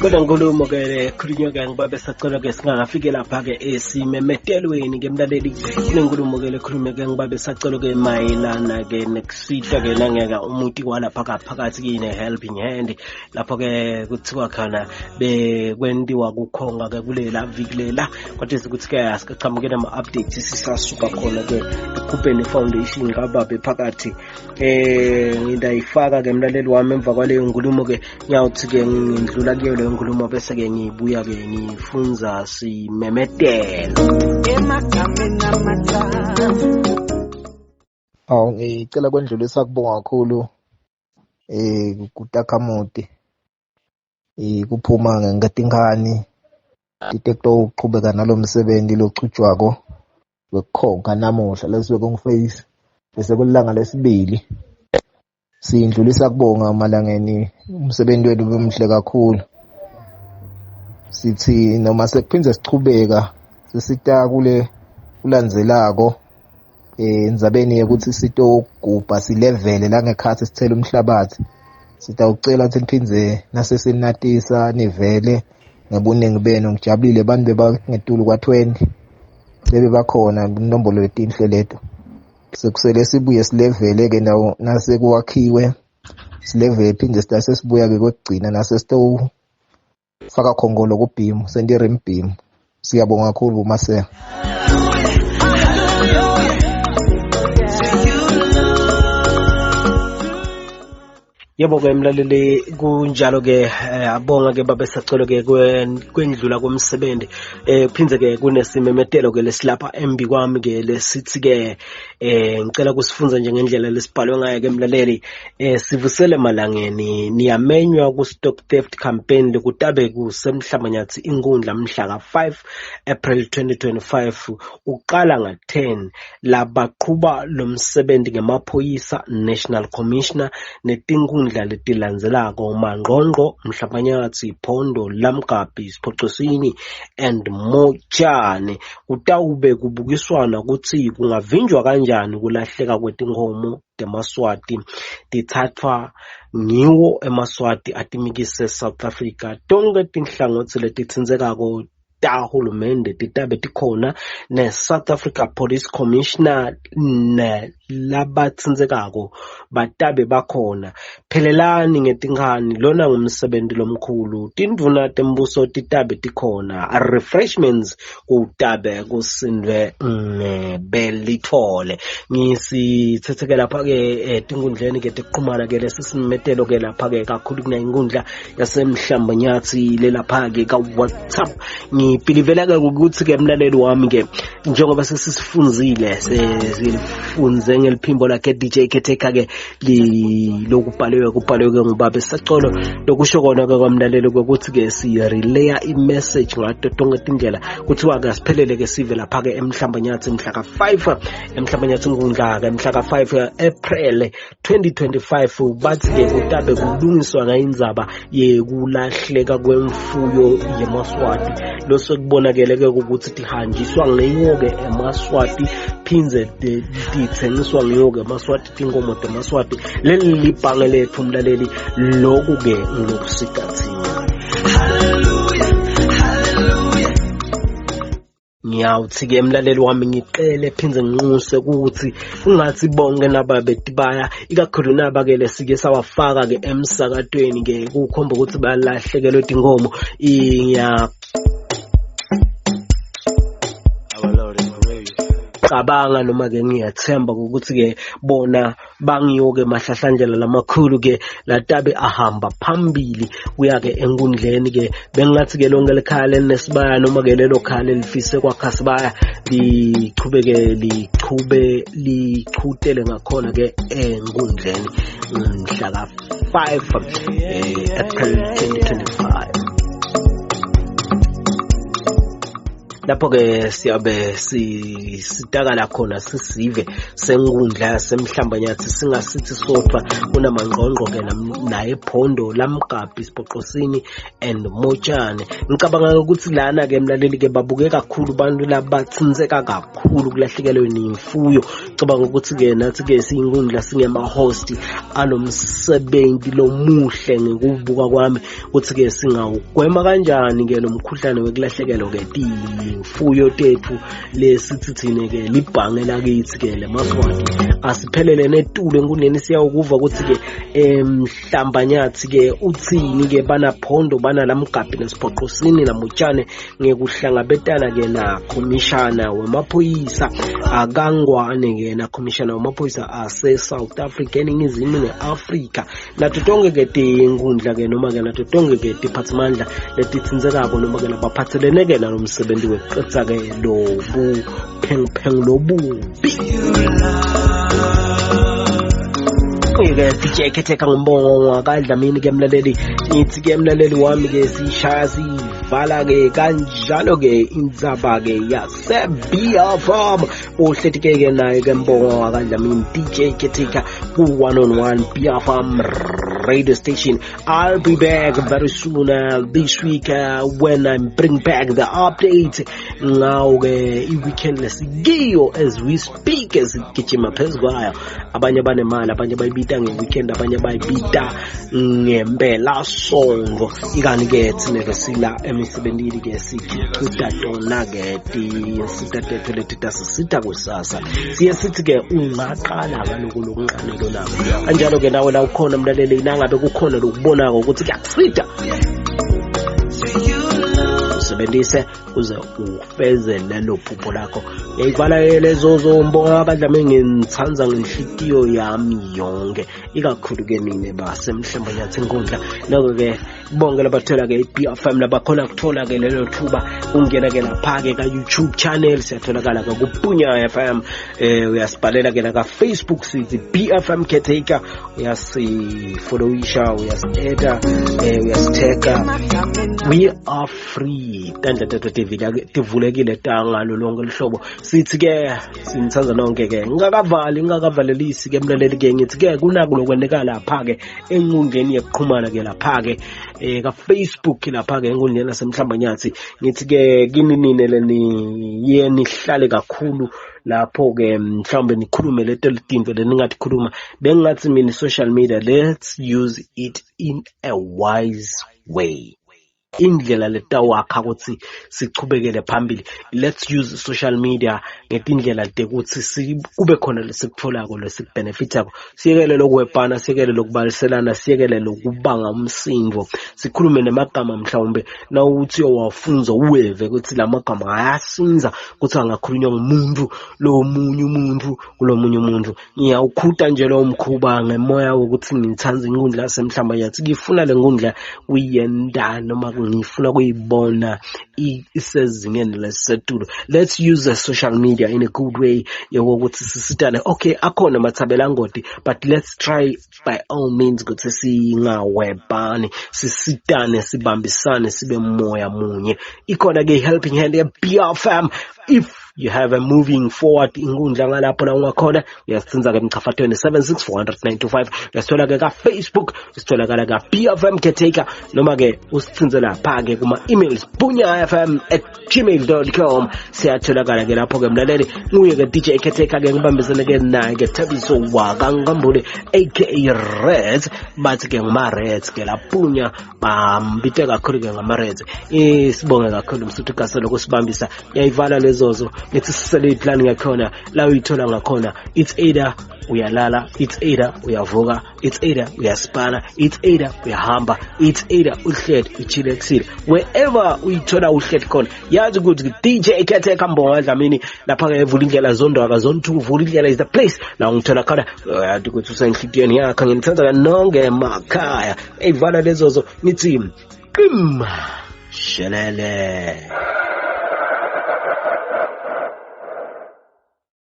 Kodwa nkulumo ke khulunywa ke ngibabe sacela ke singafike lapha ke esimemetelweni ke mlaleli kunenkulumo ke lekhulume ke ngibabe sacela ke mayelana ke nekusihla ke nangeka umuntu kwalapha phakathi kine helping hand lapho ke kuthiwa khona bekwentiwa kukhonga ke kulela vikulela kodwa ukuthi ke asichamukele ama updates sisasuka khona ke Kupeni Foundation ngababe phakathi ngidayifaka ke mlaleli wami emva kwaleyo nkulumo ke nyawuthi ke ngidlula kuyo leyo nkulumo bese ke ngibuya ke ngifunza simemetelo emagameni amathathu. Ngicela kwendlulisa kubonga kakhulu kuTakamuti kuphuma ngetinkani titekto uqhubeka nalomsebenzi lochujwako wekukhonga namuhla leswe kungiface bese kulanga lesibili sindlulisa kubonga malangeni umsebenzi wethu bemhle kakhulu sithi noma sekuphindze sichubeka sisita kulandzelako endzabeni ukuthi sitogubha silevele la ngekhathi sithela umhlabathi sitawucela ukuthi niphindze nasesinatisa nivele ngebuningi benu ngijabulile abantu bebangetulu kwa20 bebe bakhona inombolo yetinhle leto sekusele sibuye silevele ke nawo nasekuwakhiwe silevele phinde sesibuya ke kokugcina nasesito faka khongolo kubhimu sendiri mbhimu siyabonga kakhulu uMasela. Yebo ke mlaleli kunjalo ke abonga ke babe sacelo ke kwendlula komsebenzi phindze ke kunesimemetelo ke lesilapha embi kwami ke lesithi ke ngicela kusifunza nje ngendlela lesibhalwe ngayo ke mlaleli sivusele malangeni niyamenywa ku stock theft campaign lekutabe kusemhlabanyathi inkundla mhla ka 5 April 2025 uqala nga10 labaqhuba lomsebenzi ngemaphoyisa National Commissioner netinkundla letilandzelako Mangqongqo Mhlabanyathi Phondo Lamgabhi Siphocosini and Mochane kutawube kubukiswana ukuthi kungavinjwa kanjani kulahleka kwetinkomo temaswati tithathwa ngiwo emaswati atimikise South Africa tonke tinhlangothi letitsindzekako tahulumende titabe tikhona ne South Africa Police Commissioner labatsindzekako batabe bakhona phelelani ngetinkani lona ngumsebenzi lomkhulu tindvuna tembuso titabe tikhona refreshments kutabe kusindwe belithole ngisithetheke lapha ke tinkundleni ke teqhumana ke lesisimetelo ke lapha ke kakhulu kuneyinkundla yasemhlambanyathi lelapha ke ka WhatsApp ngipilivela ke ukuthi ke mlaleli wami ke njengoba sesifunzile sifunze ngeliphimbo lakhe DJ Keteka ke lokubhaliwe ke ngubaba sacolo lokusho kona ke kwamlaleli ukuthi ke si relay i-message ngato tonke tindlela kuthiwa ke siphelele ke sive lapha ke emhlambanyathi mhla ka 5 emhlambanyathi ngundla ke mhla ka 5 April 2025 bathi ke kutabe kulungiswa ngayindzaba yekulahleka kwemfuyo yemaswati losekubonakele ke ukuthi tihanjiswa ngeyo ke emaswati phinze dithengiswa ngeyo ke emaswati tinkomo temaswati leli libhange lethu mlaleli lokhu ke ngilokusikathini. Ngiyawuthi ke mlaleli wami ngiqele phinze nginxuse ukuthi ungathi bonke nababe tibaya ikakhulu naba ke lesike sawafaka ke emsakatweni ke kukhomba ukuthi bayalahlekelwe tinkomo cabanga noma ke ngiyathemba ukuthi ke bona bangiyoke mahlahlandlela lamakhulu ke latabe ahamba phambili kuya ke enkundleni ke bengathi ke lonke lekhaya lesibaya noma ke lelo khaya lifise kwakhasibaya liqhubeke lichutele ngakhona ke enkundleni mhla ka 5 April 2025. lapho ke siyabe sitakala khona sisive senkundla semhlambanyathi singasithi sodwa kunamangqongqo ke naye Phondo laMgabhi Sipoqosini and Motshane. Ngicabanga ukuthi lana ke mlaleli ke babuke kakhulu abantu labathinseka kakhulu kulahlekelwe nimfuyo. Ngicabanga ukuthi ke nathi ke siyinkundla singema host anomsebenzi lomuhle ngikubuka kwami ukuthi ke singawugwema kanjani ke nomkhuhlane wekulahlekelwa ke imfuyo tethu lesithi thine ke libhange lakithi ke lemaswati asiphelele netulo enkundleni siyawukuva ukuthi ke mhlambanyathi ke uthini ke bana Phondo bana laMgabhi naSipoqosini naMotshane ngekuhlangabetana ke na commissioner wemaphoyisa akangwane ke na commissioner wemaphoyisa ase South Africa eningizimu neAfrika nato tonke ke tinkundla ke noma ke nato tonke ke tiphathimandla letitsinzekako noma ke labaphathelene ke nalomsebenzi weqetsa ke lobu pheng lobubi. Ke DJ Keteka ngibonga kaDlamini ke mlaleli nithi ke mlaleli wami ke sishaya sivala ke kanjalo ke indzaba ke yase BFM uhlethi ke naye ke mbonga kaDlamini DJ Keteka ku 101 BFM radio station. I'll be back very soon this week when I bring back the update. Now ke i-weekend lesigiyo as we speak esigijima phezukwayo abanye banemali abanye bayibita nge-weekend abanye bayibita ngempela songo ikani ke thina ke sila emisebenzini ke sikhipha tona ke tisitatethe letitasisita kusasa siye sithi ke ungaqala kaloko lokunqanelo nabo kanjalo ke nawe la ukhona mlaleli nangabe kukhona lokubonako ukuthi kuyakusida usebenzise uze ufezele lo phupho lakho. Ngiyivala lezo zombonga kaDlamini ngithanza ngenhlitiyo yami yonke ikakhulu ke nini basemhlambanyathi inkundla lokho ke bonke labathola ke iBFM labakhona kuthola ke lelo thuba ungena ke lapha ke ka YouTube channel siyatholakala ke ku Punya FM uyasibhalela ke na Facebook sithi BFM Caretaker uyasifollowisha uyaseta uyasitheka we are free tanda TV tivulekile tanga lonke lihlobo sithi ke sinithanza nonke ke ngingakavalelisi ke mlaleli ke ngithi ke kunako lokwendeka lapha ke enkundleni yokuqhumana ke lapha ke ka Facebook lapha ke enkundleni yasemhlambanyathi ngithi ke kini nine leni yeni hlale kakhulu lapho ke mhlawumbe nikhulume letinto leningathi khuluma bengathi mina social media let's use it in a wise way. Indlela letawakha ukuthi sichubekele phambili. Let's use social media ngetindlela ukuthi kube khona lesikutholako lesikbenefitako. Siyekele lokwebhana, siyekele lokubaliselana, siyekele lokubanga umsindo. Sikhulume nemagama mhlawumbe na uthi wafunza uweve ukuthi lamagama ayasinza ukuthi angakhulunywa ngumuntu lo munye umuntu kulomunye umuntu. Ngiyawukhuta nje lo mkhuba ngemoya ukuthi ngithanza inkundla yasemhlambanyathi. Ngifuna le nkundla uyenda noma ngifuna kuyibona isezingeni lesetulo. Let's use the social media in a good way yokuthi sisitane okay akhona mathabela ngodi but let's try by all means ukuthi singawebhani sisitane sibambisane sibe moya munye. Ikhona ke helping hand ya BFM if you have a moving forward inkundla ngalapho la ungakhona uyasithinza ke mchafatweni 7640925 uyasithola ke ka Facebook usitholakala ka BFM Caretaker noma ke usithinze lapha ke kuma emails punyafm@gmail.com siyatholakala ke lapho ke mlaleli nguye ke DJ Caretaker ke ngibambisene ke naye ke Thabiso wakangambule aka Reds bathi ke ngama Reds ke la Punya bambite kakhulu ke ngama Reds sibonge kakhulu msuthu kaselo kusibambisa yayivala lezozo let's sisele plan ngakhona la uyithola ngakhona. It's either uyalala, it's either uyavuka, it's either uyaspana, it's either uyahamba, it's either uhled uchile kusile. Wherever uyithola uhled khona yazi ukuthi DJ Caretaker mbonga Dlamini lapha ke evula indlela zondwaka zonke uvula indlela is the place la ngithola khona yazi ukuthi usenhlitiyeni yakhe ngithenza kanonke emakhaya eyivala lezozo nithi shelele.